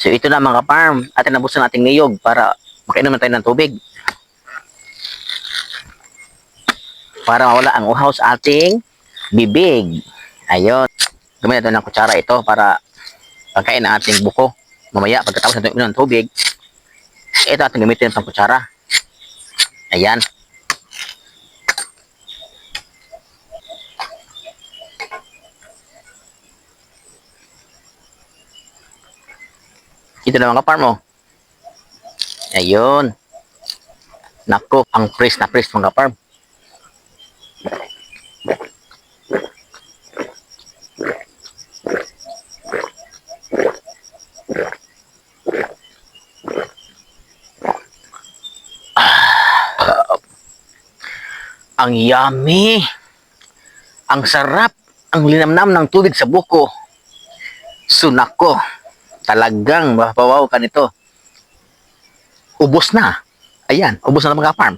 So ito na mga farm, atin nabusan nating niyog para makainom na tayo ng tubig. Para mawala ang uhaw sa ating bibig. Ayun. Gamitin natin ng kutsara ito para pagkain ang ating buko. Mamaya pagkatapos natin uminom ng tubig, ito ating gamitin ng kutsara. Ayan. Ito na mga farm mo. Ayun. Nako, ang fresh na fresh mga farm. Ang yummy. Ang sarap. Ang linamnam ng tubig sa buko. So nako, talagang mapapawaw ka nito. Ubos na. Ayan, ubos na mga farm.